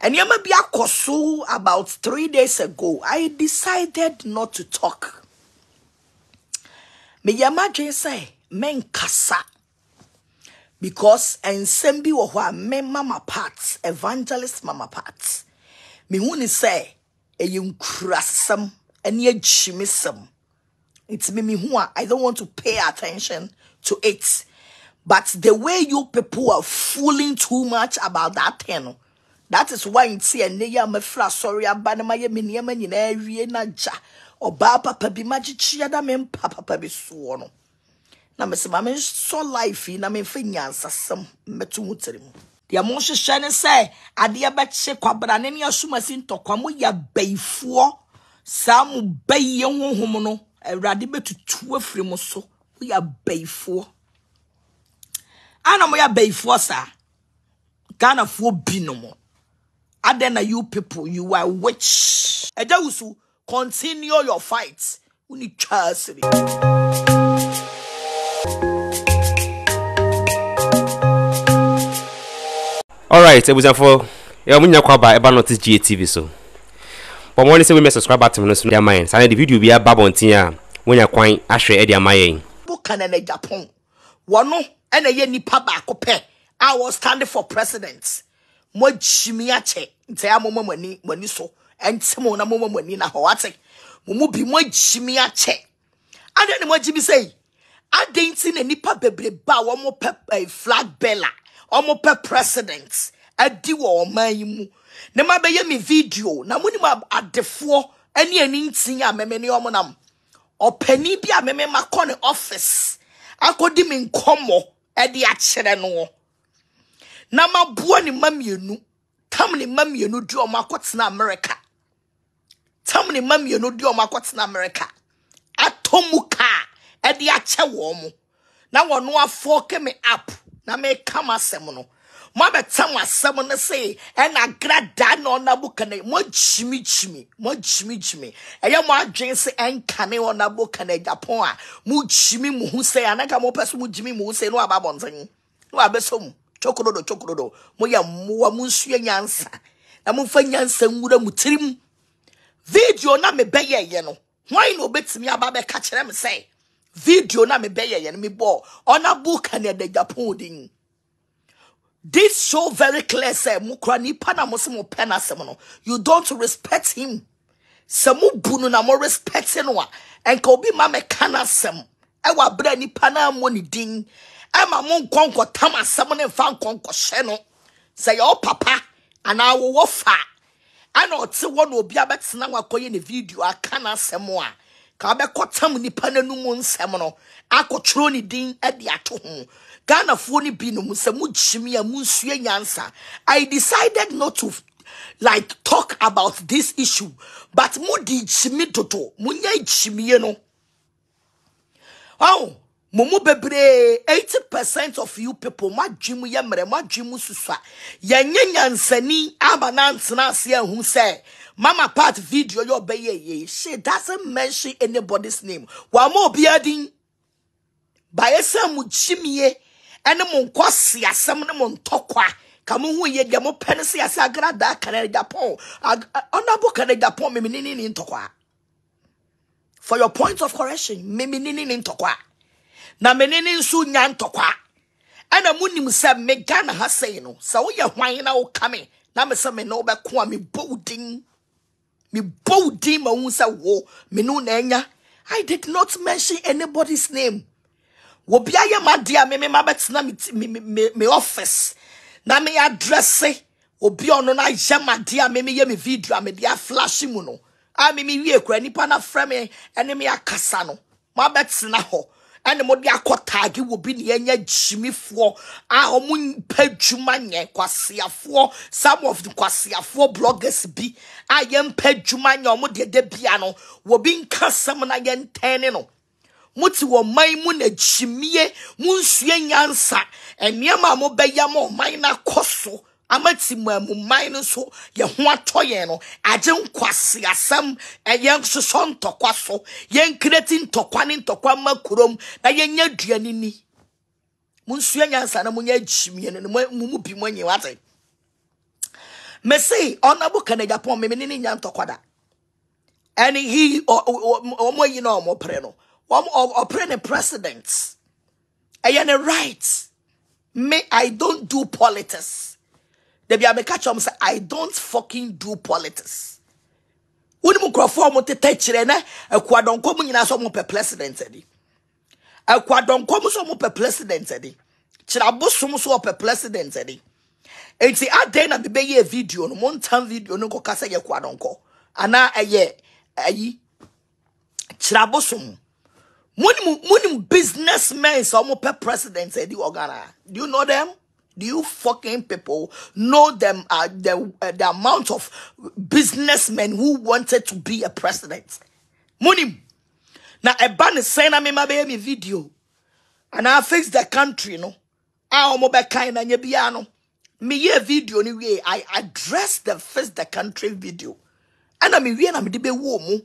And you may be a kosu about 3 days ago. I decided not to talk. Me yamaje say men kasa because and sembi wo men mama parts evangelist mama parts. Me huni say e yun krasam and ye chimism. It's me who I don't want to pay attention to it. But the way you people are fooling too much about that thing, that is why it's here. Neya me fra sorry abanama ye miniyama nyina awie na ja. Oba papa bi magichia da me papa bi so no. Na me se ma me so life na me fa nyansasem metu mutirem. Dia mo hwehwe ne se ade abeche kwabra ne ne asumasi ntokwa mo ya baifuo sa mo baye honhom no awrade betutu afiri mo so mo ya baifuo. Ana mo ya baifuo sa Ghana fo binomo. Adena you people, you are witch. Ejawusu, continue your fight. Uni chasiri. Alright, it was for munya kwaba eba Noticegh TV so. But when you say we may subscribe button no so their mind. Say the video be a babontin a munya kwan ahwe e dia mayen. Kennedy Agyapong. Wono ena ye nipa baako pe. I was standing for president. Mo jimiache nte ya momo mani so entimo na momo mani na ho ate mo bi mo jimiache ade ne mo jimi sei ade nti na nipa bebre ba wo mo pe flag bearer o mo pe president adi wo man yi mu ne ma be ye mi video na mo ni ma adefo ani nti ya memene o mo nam opani bi a meme makọ ne office akodi mi nkomo ade a kire no na mabuo ni mamienu tam ni mamienu di o makotena America tam ni mamienu di o makotena America atomuka e de ache wo mo na wono afo ke me app na me kama asem no mo abetam asem no say e na Agradaa no na buka na mo chimi eye mo adwen se enkane ona buka na Agyapong a mo chimi mo hu say anaka mo peso mo jimi mo hu say no ababonten no abesom chokododo moya muwa munsue nyansa na mumfa nyansa nwura mutirim video na me beye ye no hwan na obetimi aba be ka kire me say video na me beye ye no me bo ona book na de Agyapong din. This show very clear say mukra nipa na mo se mo pen asem no you don't respect him se mo bunu na mo respect no a enka obi ma me kana asem e wa bra nipa na mo ni din Emma mon konko tama samone fan konko hye no say your papa ana wo fa ana ote won obi abetena wakoye ne video aka na asemo a ka bekotam nipa nanum nsem no akotro ni din e de ato ho Ghana fo ni bi no musem jimi a munsue nyansa. I decided not to talk about this issue but mudi jimi toto munya jimi no oh Mumu bebre 80% of you people ma dwimu ye mere ma dwimu susua ye nyanyansani abanantsena ase ahu say mama part video yo be ye she doesn't mention anybody's name wa ma obi adin ba yesa mu chimie ene mu nkwase asem ne mu ntokwa ka mu hu ye de mo pene se ase Agradaa Kennedy Agyapong honorable Kennedy Agyapong me nini ntokwa. For your point of correction me nini ntokwa na menene nsu nya ntokwa ana munim se me Ghana ha sei no se wo ye hwan na wo kame na me se me no be ko me boudin ma hu se wo me no na nya. I did not mention anybody's name. Wo bia ye madia me mabetena me office na me address obi ono na ye madia me ye me video me dia flash mu no a me wie kura nipa na frame ene me akasa no mabetena ho ene mo de akotagi wo bi ne anya jimifo a omu padwuma nye kwaseafo some of the kwaseafo bloggers bi a ye padwuma nye omu de bia no wo bi nkasam na ye ntene no muti wo man mu na jimie munsue nyansa eniema mo beya mo man na koso amati mu man no so ye ho atoye no age nkwase asam eye nsoso ntokwa so ye nkreti ntokwa ne ntokwa makurom na ye nya duane ni munsue nyansa na munya jimie no mu bi monye wate Me say Honorable Kennedy Agyapong me ni nya ntokwada. And he or you know mo pre no. Or pre presidents. Ayane right. Me I don't do politics. They be a catch say I don't fucking do politics. When you go for mo tete chire na akwadon kom nyina so mo pe president edi. Akwadon kom so mo pe president edi. Chira bosom so pe president edi. Enti ade na be ye video no montan video no ko kasa ye kwadon ko. Ana eye ayi chira bosom. Munim businessmen so mo pe president edi organa. Do you know them? Do you fucking people know them? The amount of businessmen who wanted to be a president. Munim. Now a ban is saying I me video, and I fix the country. No, I am about kind of yebiano. Me ye video anyway. I address the fix the country video, and I'm here. I'm the be womu.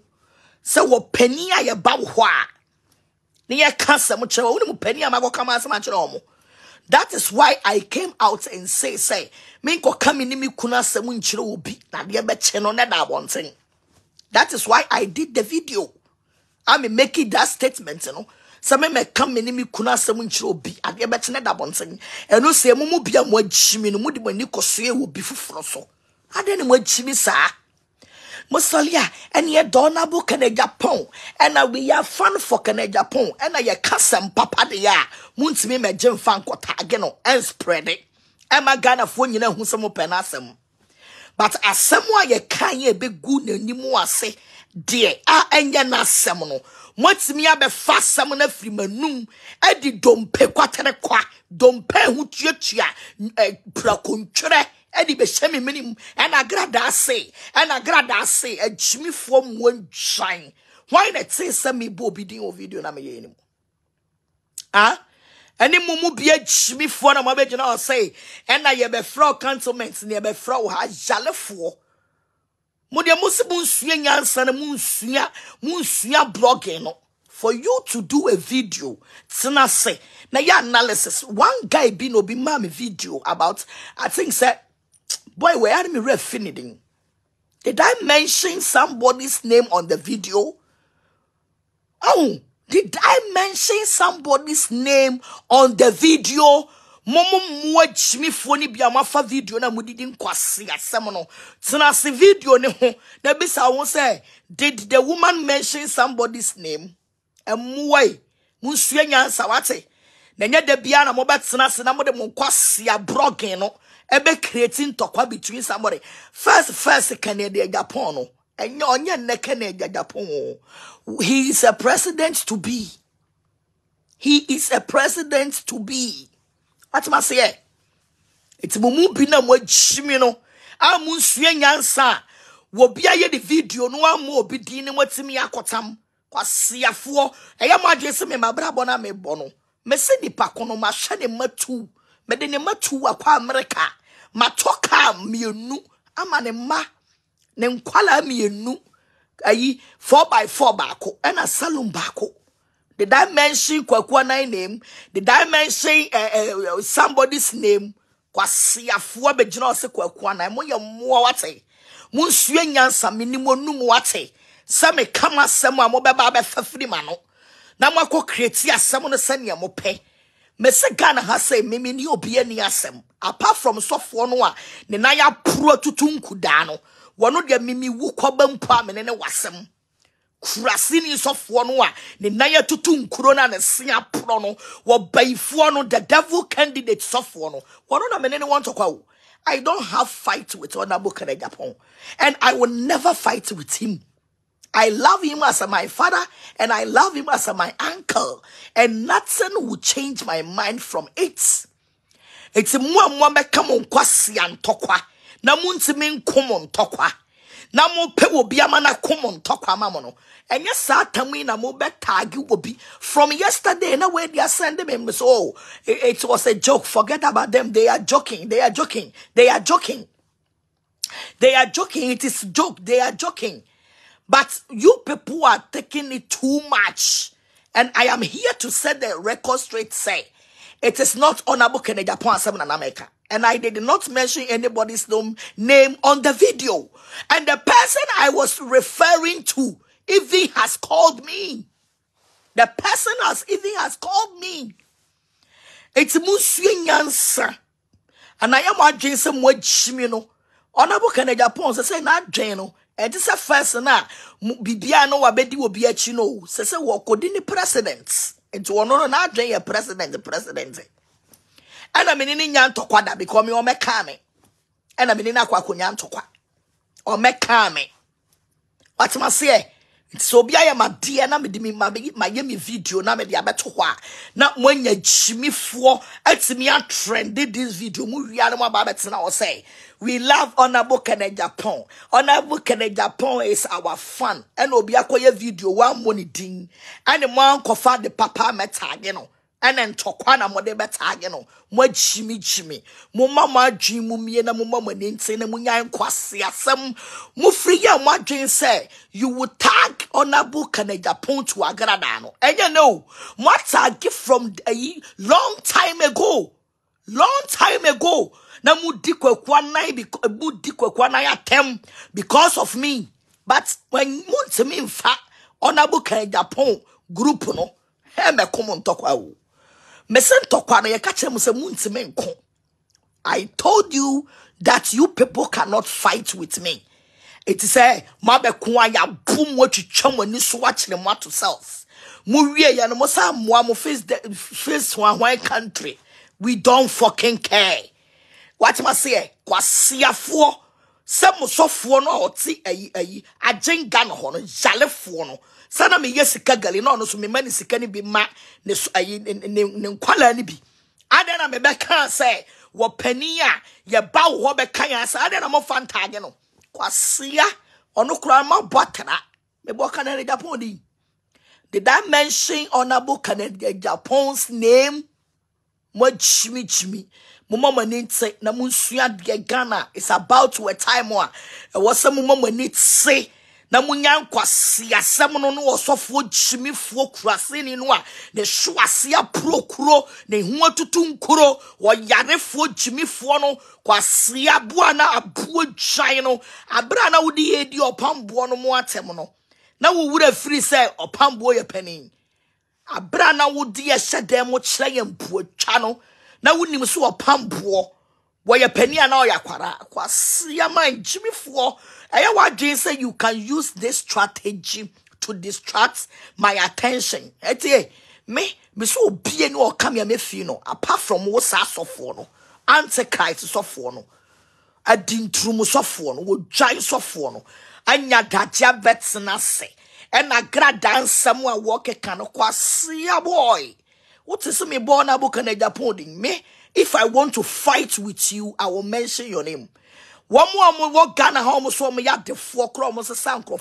So what penny I about what? Niya cancer much. Only penny I'm go come as much normal. That is why I came out and say, me ko come in me kuna semu nchire obi na de be che no na da bonten. That is why I did the video. I'm making that statement, you know. So me come in me kuna semu nchire obi ade be che na da bonten. E no se mu bia mo agimi no mu de mani kosoe obi fufuro so. Ade ne mo agimi saa. Musolia and ye Honorable Kennedy Agyapong and we are fan for Kennedy Agyapong and ye kasem papa de ya muntimi me gem fan kwota ageno and spread it Emma Ghana for nyina hu some penasem but asemwa ye kan ye be gu nanimu ase de enya na asem no motimi abefa asem na firi manum edi dompe kwatere kwa dompe hu tuatua prakontwere Edi be shemi minim and Agradaa say a Jimmy from one shine. Why not say some me bo bidding video na me anymore? Ah? Any mumu be a Jimmy for na mabejina say and I be fraud cancelments near be fraud has jale for. Modia musibun suya sana munsuya blogging no. For you to do a video, tina say na your analysis. One guy be no be mami video about I think say boy, where are me refiniding? Did I mention somebody's name on the video? Oh, did I mention somebody's name on the video? Momo watch me phone be a mafa video na mudidin kwasi asemono. Tina si video ne ho. Na bisa won say, did the woman mention somebody's name? Emwai, munsue nyansa wate. Na nya da bia na mo betina se na mo de mo kwasi abrogen no. Ebe creating tokwa between somebody. First Kennedy Agyapong no. And onye ne Kennedy Agyapong. He is a president to be. He is a president to be. What must say? It's mumu bina mo jimi no. A munsue nyansa. Wo bia ye the video no amu obi din ne watimi akotam. Kwasiafo. Eya mo adwese me mabrabo na me bono. Me se nipa kono ma hwe ne matu. Mede ne matu akwa America matoka mienu ama ne ma ne nkwala mienu ayi 4x4 baako and a salon baako. Did I mention Kwakwa name? Did I mention somebody's name? Kwasiafo abegina ose Kwakwa na mo ye mo wate munsue nyansa minimo num wate se me kama asem a mo beba abefafiri ma no na mo akọ create asem no se ne mo pe. Mese Ghana has say mimi ni obi ani asem apart from sofo no a ne na ya pro tutu nkuda no wono de mimi wu koba mpa me ne wasem kurase ni sofo no a ne na ya tutu nkuro na ne se apro no wo baifo no the devil candidate sofo no wono na me ne want to kwa. I don't have fight with Honorable Kennedy Agyapong and I will never fight with him. I love him as my father and I love him as my uncle. And nothing will change my mind from it. It's a mwambe come kwasi antokwa. Na muntimi nkomo ntokwa. Na mo pe obi amana komo ntokwa mamono. And yes, tamu na mo be tag obi. From yesterday, na where they are sending me. So it was a joke. Forget about them. They are joking. They are joking. They are joking. They are joking. It is joke. They are joking. But you people are taking it too much. And I am here to set the record straight, say, it is not Honorable Kennedy Agyapong in America. And I did not mention anybody's name on the video. And the person I was referring to even has called me. The person has called me. It's Muswinyansa. And I am watching some word chimino. Honorable Kennedy Agyapong say not Jano. And this a first na Bibiano Abedi will be a chino. Say what could any presidents. It's one or not Jay president. And I'm in Yan Tokwada because me or mekame. And I'm in Aquakunyan Tokwa. Or mekame. What must say? So be I am a dear na me my yemi video na me the abetwa. Not when you Jimmy for it's me a trended this video. Movie animal babets now say. We love Honorable Kennedy Agyapong. Honorable Kennedy Agyapong is our fun. And obi akoye video one money ding. And the man kofa the papa metageno. And then tokwana mo de betageno. Mo Jimmy. Mo mama dream mo me na mo mama ninte na mo nyan kwase asem. Mo free ya mo dream say you would tag Honorable Kennedy Agyapong to Agradaa no. And you know, mo tag from a long time ago. Na mudi kwekwana atem because of me. But when munti me mfa Honorable Kennedy Agyapong group no, he me komo ntokwa wo. Me se ntokwa no ye ka che mo se munti me nko. I told you that you people cannot fight with me. It is a mabeko aya boom what you chum when you swatch them to self. Mu wie ya no mo sa mo face one country. We don't fucking care. What must say? Kwasiafo. Some sofo no oti ajenga no ho no jalefo no. Sana me yesika gali no so me mani sika ni bi ma ne so ne nkwala ni bi. Ade na me be kan say wo pani a ye ba wo be kan asa ade na mo fantage no. Kwasia ono kura ma botara. Me bo Kennedy Agyapong di. Did I mention Honorable Kennedy Agyapong's name? Mo chimi. Mama ninte na munsua de Ghana is about to a time where was some mama nite say na munyan kwase asem no no osofo chimifo kurase ni no a ne hwase aprokuro ne hu atutu nkuro wo yarefo chimifo no kwase aboa na abuo twan no abra na wodi edi opambo no mo atem no na wo wura firi say opambo ye panin abra na wodi ye hyedem mo kire ye mpuo twa no na wunim so opambo wo ye pani na o yakwara kwase man chimifo I say you can use this strategy to distract my attention. Me so be no come here me feel no apart from what sasofo no antichrist sofo no adintrum sofo no wo dwan sofo no anya dagia bets na se and Agradaa nsam a work kan kwase boy. What is me born Honorable Kennedy Agyapong me? If I want to fight with you, I will mention your name. One more what Ghana home so me ya the four almost a sound go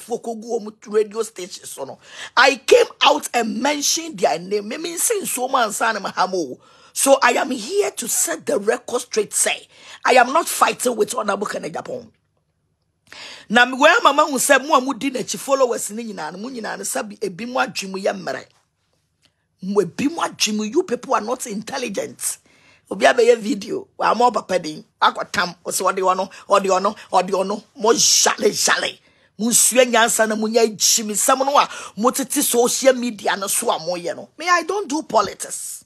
radio station so no. I came out and mentioned their name. Me mean saying so man sana mahamo. So I am here to set the record straight. Say I am not fighting with Honorable Kennedy Agyapong. Na me where mama who said mo amudi na chi followers ni nyina no nyina no sabi ebi mo adwemu ye mmere. Mo ebi mo adwemu, you people are not intelligent. Obi abeye video wa mo papa din akwatam o so odi ono mo jale mo sua nyansa na mo nya jimi sam no a mo tete social media no so amoye no me I don't do politics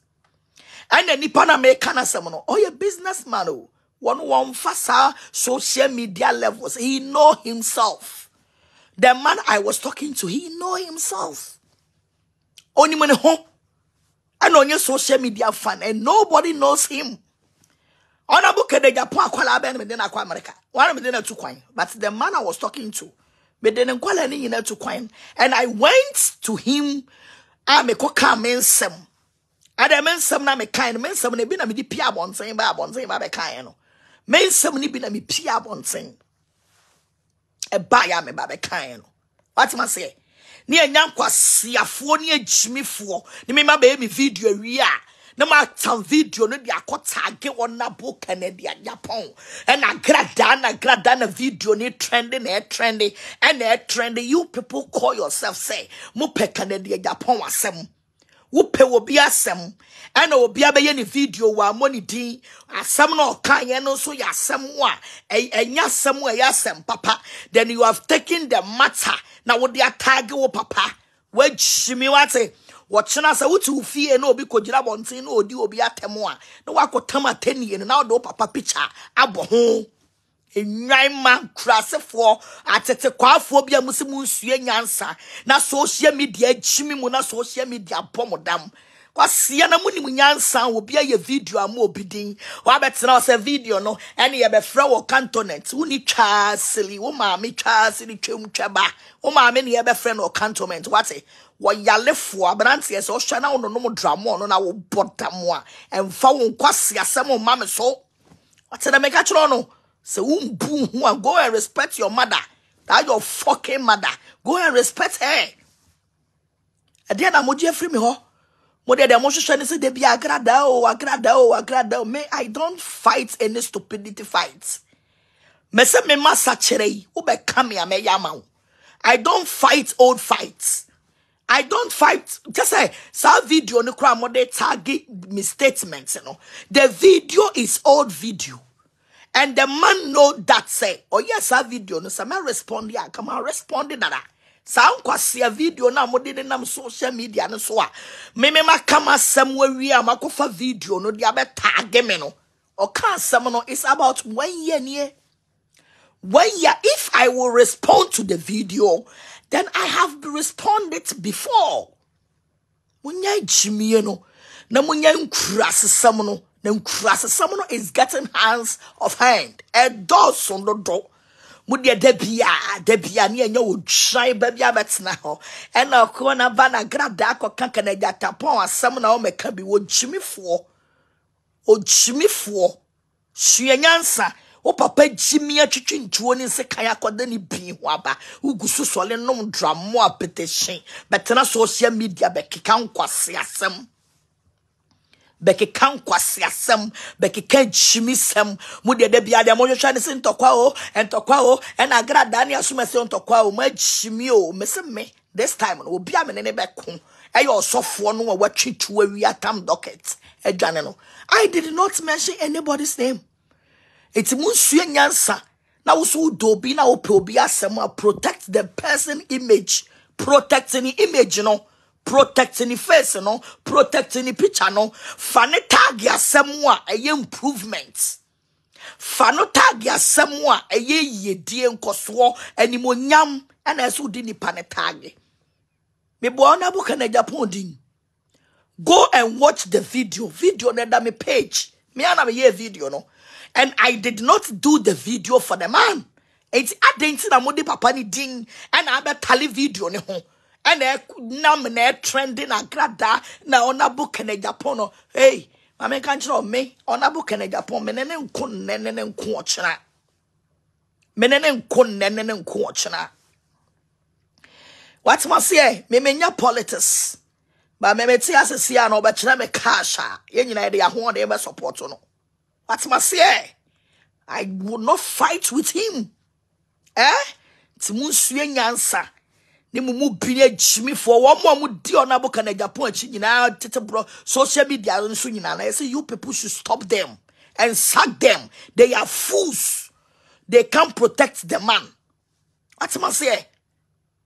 and any pana me kana sam no oh you businessman o one fasa social media levels he know himself. The man I was talking to, he know himself. Only money ho and on your social media fan, and nobody knows him. Honorable Kennedy Agyapong akwala ben me den akwa America. One me den to kwine, but the man I was talking to, me den kwala ni nyina to kwine, and I went to him. Me ko ka mensem. Ade mensem na me kan, mensem na bi na me di pia bonsen ba be kan no. Mensem ni bi na me pia bonsen. E ba ya me ba be kan no. What must say? Ni enyam kwasiafo ni ejimifo ni me ma be mi video wi a na ma tan video no dia akotage Honorable Kennedy Agyapong and Agradaa na video ni trending and trending you people call yourself say mo pe Kennedy Agyapong asem Wupe obi asem. Ena obi abeye ni video wa money din. Asem no kanye no so ya asem wa. Enya asem wa ya asem papa. Then you have taken the matter. Na wo de atage wo papa. We jimi wate. Wachina sa uti ufie no obi kojira bontin no odi obi atemo a. Na wakotam ateni no na do papa picture abo ho. Enyan man krasefo atete kwafo bia musimu nsue nyansa na social media jimi mu na social media pomodam kwasia na muni nyansa obi aye video ama obidin wa betena o se video no ene ye be fra wo cantonment uni twa sili wo ma me twa sili twem twaba wo ma me ne ye be fra no cantonment wate wo yalefo abrante ye so hwa na wo no drama no na wo bodam a emfa wo kwasia sem ma me so wate na me ka chro no. So go and respect your mother. That your fucking mother. Go and respect her. And then I'm free me ho. Mode the emotion say they be Agradaa. Me, I don't fight any stupidity fights. Me say me masachere. Ube come here me yama. I don't fight old fights. I don't fight. Just say some video no cry mode target misstatements, you know. The video is old video. And the man know that say, oh yes, a video no sama respond ya, come on respond that. Sound kwasi a video na mo de nam social media no so a. Me ma kama somewhere we am akofa video no dia be tag me no. O kan some no it's about 1 year near. 1 year if I will respond to the video, then I have responded before. Munya jimi no. Na munya nkrase sam no. Someone is getting hands of hand. A does on the door. Mudia debia near your shy baby abets now. And now corner vana Agradaa or Kennedy Agyapong as someone now may be what Jimmy for. O Jimmy for. She answer. O papa Jimmy a chicken to one in Sekaya Kodeni be waba. Who go so swollen no drama petition. But na social media becky can't quasi some. Beke kan kwasi asem beke kan chimi sem mu de bia de mo hwehwa ne se ntokwa o en Agradaa ne asuma se ntokwa o ma chimi o me se me this time no obi amene ne beko e yo osofo no wa twitu awi atam docket adwane no. I did not mention anybody's name. It's munsue nyansa na wo so do bi na wo pe obi asem a protect the person image, protecting the image no. Protecting the face, no, protecting the picture, no. Fane tag ya semwa eye improvements. Fano tag ya semwa eye yedie nkoswo animonyam ana esu di ni pane tag. Me bo na bu Kennedy Agyapong din. Go and watch the video. Video na da me page. Me ana me ye video no. And I did not do the video for the man. It's adenti na modi papa ni din and abe tali video ne ho. And nam na trending Agradaa na onabu Kennedy Agyapong. Hey, mama can't show me onabu Kennedy Agyapong. Menene nkun nene nku ochina. Menene nkun nene nku ochina. What must say? Me menya politics. But me ti asesi ya no be me kasha. Ye nyina de ahon de be support no. What must say? I would not fight with him. Ti munsue nyansa. Ni mumu biye jimi for one more di onabu Kennedy Agyapong achi nyina tete bro social media nso nyina na say you people should stop them and sack them. They are fools. They can't protect the man. What am I say?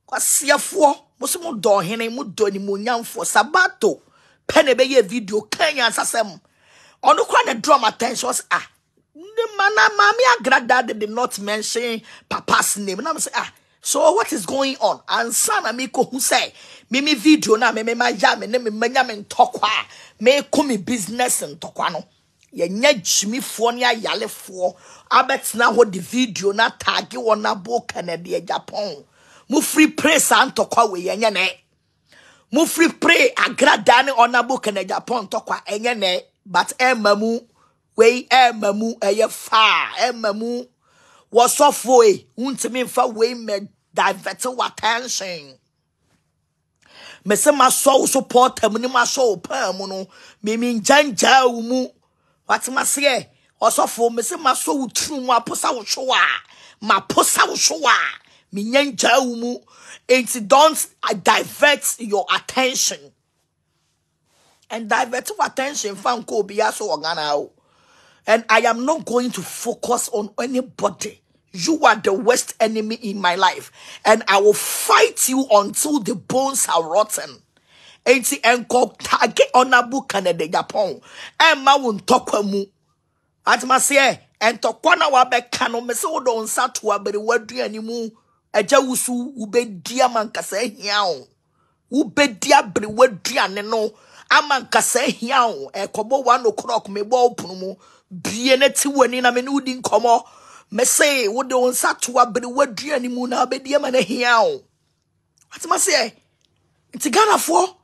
Kwasiafo mo do hene mo do ni mo nyamfo sabato pene be ye video kanya sasem ono kwa na draw my attention was the man mami Agradaa did not mention papa's name. And I'm say so what is going on? And son amiko who say me video na me ma ya me me nyame ntokwa me komi business ntokwa no ye nya jimi fo ne ayalefo abetna ho the video na tag wona bo Kennedy Agyapong mu free pray santokwa we ye nya ne mu free pray Agradaa ne onabo Kennedy Agyapong ntokwa enye ne but emamu we emamu eye fa emamu wasofo e untimi mfa we me divert our attention. Me se ma so support am ni ma so pam no me njanja umu what ma se osofo me se ma so utru mu aposa wo hwa ma posa wo hwa me njanja umu. It don't divert your attention. and divert attention from Kobiaso or Ghana. And I am not going to focus on anybody. You are the worst enemy in my life. And I will fight you until the bones are rotten. Enti enko target Honorable Kennedy Agyapong. Emma won't talk mu. Atma say, and to kwana wabeka no me se wo don satu abere wadu animu. Eja wusu ubedia mankasa hiao. Ubedia bere wadu aneno. Amankasa hiao. Ekobo 1 o'clock me bo opunumu. Bieneti wani na menudi nkomo. Me say wo don satu abere wadu animu na abedia mane hiao. Atma say, nti Ghana for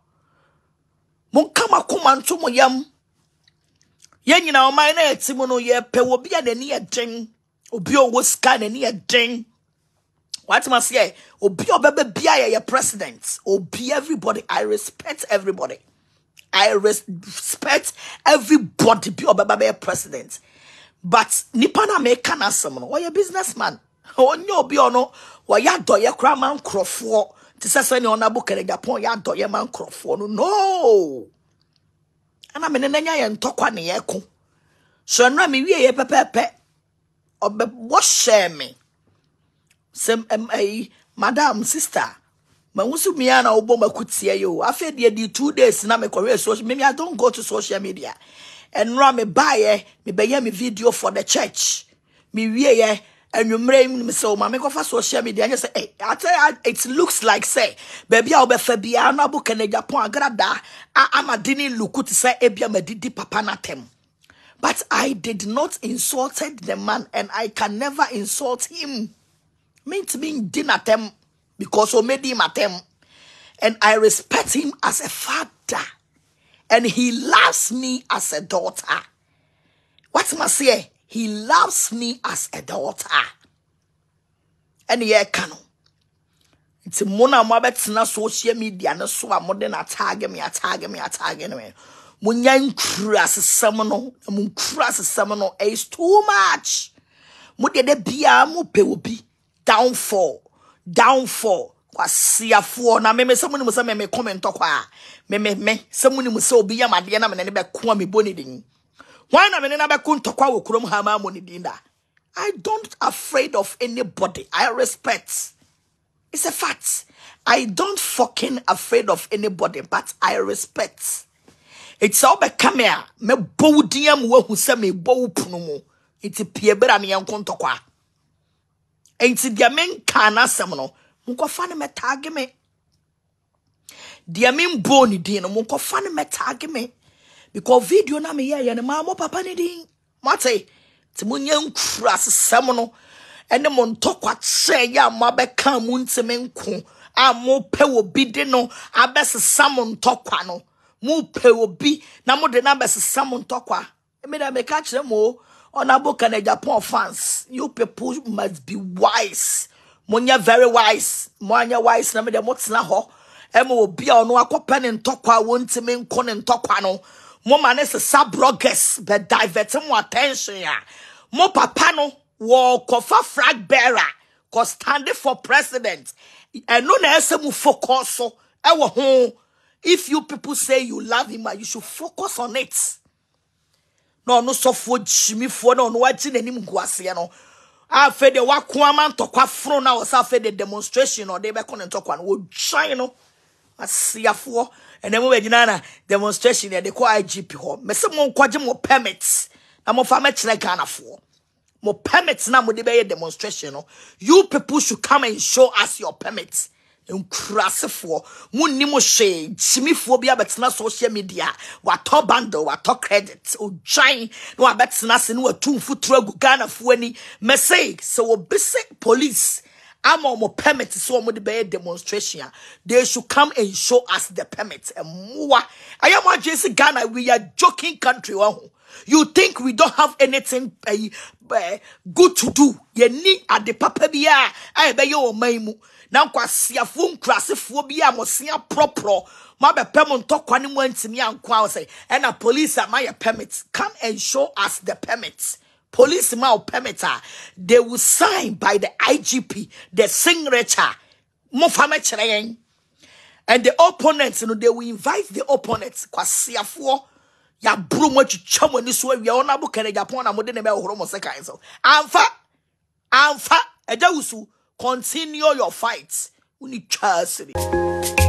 mon kama kumanto mo yam. Yen nyina o man na etimu no ye pe obi a dani eden. Obi o wo ska na ni eden. What must say? Obi obebe bia ye president. Obi everybody. I respect everybody. I respect everybody be obebe president. But nipa na me kana asem no. Oye businessman. Onye obi ono wo ya doye kra man krofo. Tisasa ni Honorable Kennedy Agyapong ya doye man krofo no. Ana me nenya ye ntokwa ne ye ko. So na me wie ye pepepe. Obe wo share me. Sem madam sister. Ma wusu mi ana obo makutie yo. Afa de 2 days na me kowe social media. I don't go to social media. And ra me buy me be me video for the church. Me wie ye enwumre me so ma me go for social media and say hey, it looks like say baby a obefa bia na bu Kennedy Agyapong Agradaa amadini luku to say ebia madidi papa natem. But I did not insulted the man and I can never insult him. Meant me dinatem because o made him atem. And I respect him as a father. And he loves me as a daughter. What must say? He loves me as a daughter. And yeah, canon. It's a mona mabetsna social media no so a modern attack me. Munyan crass semono, mun crass semono is too much. Mude de bia mu pe obi downfall. Kwasia fo na me someone mu say me comment kwa. Me someone mu say obi ya made na me ne be ko me boni din. Why na me na be ko ntokwa wo krom ha ma mo ni din da. I don't afraid of anybody. I respect. It's a fact. I don't fucking afraid of anybody, but I respect. It's all be come here. Me bow diam wo hu se me bow punu mu. It's pie bra me yankon tokwa. Enti dia men kana sem no. Munko fa ne me tag me. Dia men boni din no munko fa ne me tag me. Because video na me ye ne ma mo papa ne din. Mate. Ti munyan kras sem no. Ene mon tokwa che ya ma be kan mu ntime nko. A mo pe obi de no abese samon tokwa no. Mu pe obi na mo de na abese samon tokwa. Me da me ka kire mo Honorable Kennedy Agyapong fans. You people must be wise. Monya very wise. Monya wise na me de mo tena ho. Emo obi a ono akope ne ntokwa wo ntime nko ne ntokwa no. Mo mane se sabroggers be divert mo attention ya. Mo papa no wo kofa flag bearer ko stand for president. And no na ese mu focus so e wo ho. If you people say you love him, you should focus on it. No so for Jimmy for no watching any mguase no. I fed the wakuaman to kwa fro na was after the demonstration or they be con and talk one would shine no. I see a four and then we did demonstration they call IGP home. Me some more kwaje more permits. Na mo fa metch na Ghana for. More permits na mo de be demonstration no. You people should come and show us your permits. For munimo she Jimmy phobia betina social media wato bundle wato credit o giant no abetina se no atum futuro gu Ghana fo ani message so obese police ama mo permit so mo de be demonstration they should come and show us the permit and more I am just Ghana we are joking country you think we don't have anything good to do you need at the papa bia I be your maimu now kwasia fun krasefo bia mo sia propro ma be pem ntokwa ne mo antimi ankwa say and a police am your permit come and show us the permits police ma permit they will sign by the IGP the signature mo fa me kire yen And the opponents, they will invite the opponents. Kwasiafo ya bro mo chichamo ni so wi ona bu Kennedy Agyapong na mo de ne be ohoro mo sekan so. Amfa eja usu continue your fights. Uni chasiri.